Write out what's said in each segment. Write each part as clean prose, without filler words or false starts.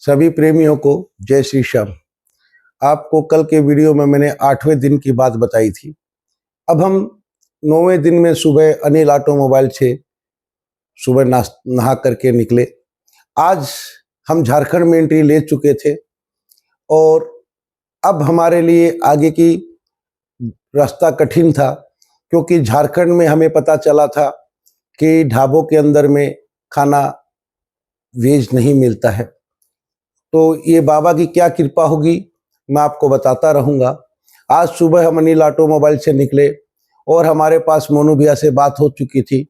सभी प्रेमियों को जय श्री श्याम। आपको कल के वीडियो में मैंने 8वें दिन की बात बताई थी। अब हम 9वें दिन में सुबह अनिल ऑटोमोबाइल से सुबह नहा करके निकले। आज हम झारखंड में एंट्री ले चुके थे और अब हमारे लिए आगे की रास्ता कठिन था, क्योंकि झारखंड में हमें पता चला था कि ढाबों के अंदर में खाना वेज नहीं मिलता है। तो ये बाबा की क्या कृपा होगी मैं आपको बताता रहूँगा। आज सुबह हम अनिल ऑटोमोबाइल से निकले और हमारे पास मोनू भैया से बात हो चुकी थी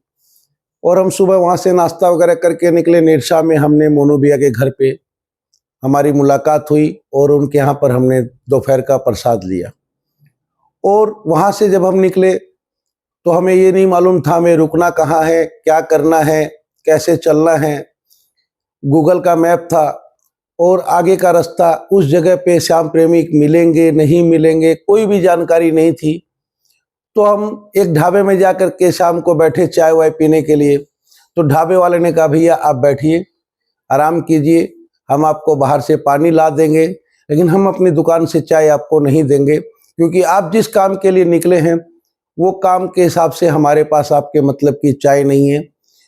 और हम सुबह वहाँ से नाश्ता वगैरह करके निकले। निरसा में हमने मोनू भैया के घर पे हमारी मुलाकात हुई और उनके यहाँ पर हमने दोपहर का प्रसाद लिया। और वहाँ से जब हम निकले तो हमें ये नहीं मालूम था हमें रुकना कहाँ है, क्या करना है, कैसे चलना है। गूगल का मैप था और आगे का रास्ता, उस जगह पे श्याम प्रेमी मिलेंगे नहीं मिलेंगे कोई भी जानकारी नहीं थी। तो हम एक ढाबे में जाकर के शाम को बैठे चाय वाय पीने के लिए। तो ढाबे वाले ने कहा भैया आप बैठिए, आराम कीजिए, हम आपको बाहर से पानी ला देंगे, लेकिन हम अपनी दुकान से चाय आपको नहीं देंगे, क्योंकि आप जिस काम के लिए निकले हैं वो काम के हिसाब से हमारे पास आपके मतलब की चाय नहीं है।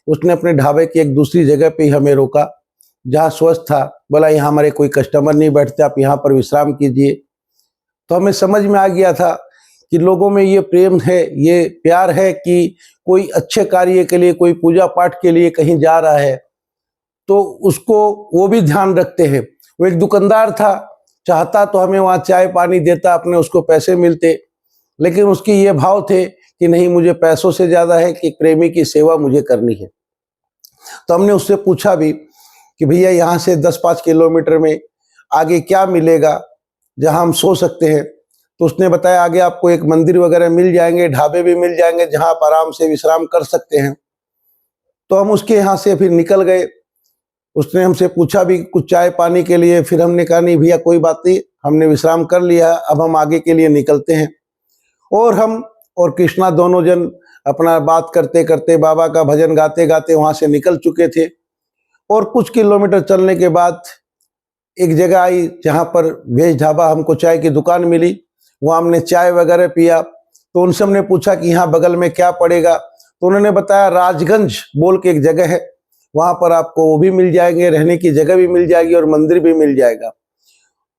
उसने अपने ढाबे की एक दूसरी जगह पे ही हमें रोका जहाँ स्वच्छ था। बोला यहाँ हमारे कोई कस्टमर नहीं बैठते, आप यहाँ पर विश्राम कीजिए। तो हमें समझ में आ गया था कि लोगों में ये प्रेम है, ये प्यार है कि कोई अच्छे कार्य के लिए, कोई पूजा पाठ के लिए कहीं जा रहा है तो उसको वो भी ध्यान रखते हैं। वो एक दुकानदार था, चाहता तो हमें वहाँ चाय पानी देता, अपने उसको पैसे मिलते, लेकिन उसकी ये भाव थे कि नहीं, मुझे पैसों से ज़्यादा है कि प्रेमी की सेवा मुझे करनी है। तो हमने उससे पूछा भी कि भैया यहाँ से 10-5 किलोमीटर में आगे क्या मिलेगा जहाँ हम सो सकते हैं। तो उसने बताया आगे आपको एक मंदिर वगैरह मिल जाएंगे, ढाबे भी मिल जाएंगे जहाँ आप आराम से विश्राम कर सकते हैं। तो हम उसके यहाँ से फिर निकल गए। उसने हमसे पूछा भी कुछ चाय पानी के लिए, फिर हमने कहा नहीं भैया कोई बात नहीं, हमने विश्राम कर लिया, अब हम आगे के लिए निकलते हैं। और हम और कृष्णा दोनों जन अपना बात करते करते, बाबा का भजन गाते गाते वहाँ से निकल चुके थे। और कुछ किलोमीटर चलने के बाद एक जगह आई जहाँ पर वेज ढाबा, हमको चाय की दुकान मिली। वहाँ हमने चाय वगैरह पिया। तो उनसे हमने पूछा कि यहाँ बगल में क्या पड़ेगा। तो उन्होंने बताया राजगंज बोल के एक जगह है, वहाँ पर आपको वो भी मिल जाएंगे, रहने की जगह भी मिल जाएगी और मंदिर भी मिल जाएगा।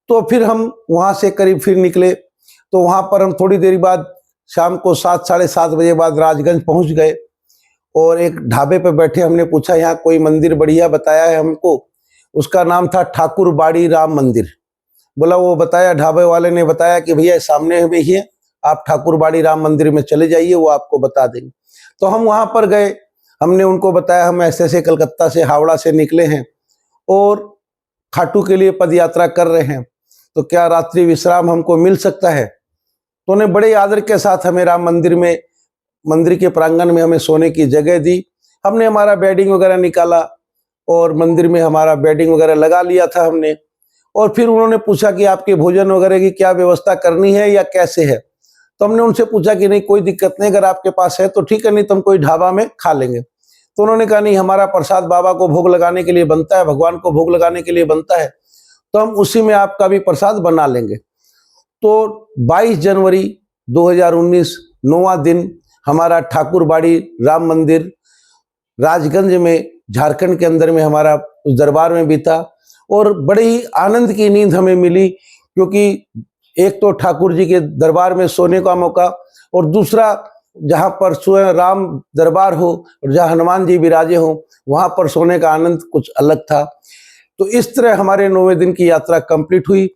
तो फिर हम वहाँ से करीब फिर निकले। तो वहाँ पर हम थोड़ी देर बाद शाम को 7-7:30 बजे बाद राजगंज पहुँच गए और एक ढाबे पे बैठे। हमने पूछा यहाँ कोई मंदिर बढ़िया बताया है हमको। उसका नाम था ठाकुर बाड़ी राम मंदिर। बोला वो बताया, ढाबे वाले ने बताया कि भैया सामने में ही है, आप ठाकुर बाड़ी राम मंदिर में चले जाइए, वो आपको बता देंगे। तो हम वहाँ पर गए। हमने उनको बताया हम ऐसे ऐसे कलकत्ता से, हावड़ा से निकले हैं और खाटू के लिए पद यात्रा कर रहे हैं, तो क्या रात्रि विश्राम हमको मिल सकता है। तो उन्हें बड़े आदर के साथ हमें राम मंदिर में, मंदिर के प्रांगण में हमें सोने की जगह दी। हमने हमारा बेडिंग वगैरह निकाला और मंदिर में हमारा बेडिंग वगैरह लगा लिया था हमने। और फिर उन्होंने पूछा कि आपके भोजन वगैरह की क्या व्यवस्था करनी है या कैसे है। तो हमने उनसे पूछा कि नहीं कोई दिक्कत नहीं, अगर आपके पास है तो ठीक है, नहीं तो हम कोई ढाबा में खा लेंगे। तो उन्होंने कहा नहीं, हमारा प्रसाद बाबा को भोग लगाने के लिए बनता है, भगवान को भोग लगाने के लिए बनता है, तो हम उसी में आपका भी प्रसाद बना लेंगे। तो 22 जनवरी 2019 9वां दिन हमारा ठाकुर बाड़ी राम मंदिर राजगंज में, झारखंड के अंदर में हमारा उस दरबार में बीता। और बड़े ही आनंद की नींद हमें मिली, क्योंकि एक तो ठाकुर जी के दरबार में सोने का मौका और दूसरा जहाँ पर स्वयं राम दरबार हो और जहाँ हनुमान जी विराजे हो, वहाँ पर सोने का आनंद कुछ अलग था। तो इस तरह हमारे 9वें दिन की यात्रा कंप्लीट हुई।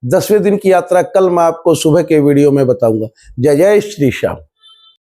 10वें दिन की यात्रा कल मैं आपको सुबह के वीडियो में बताऊंगा। जय जय श्री श्याम।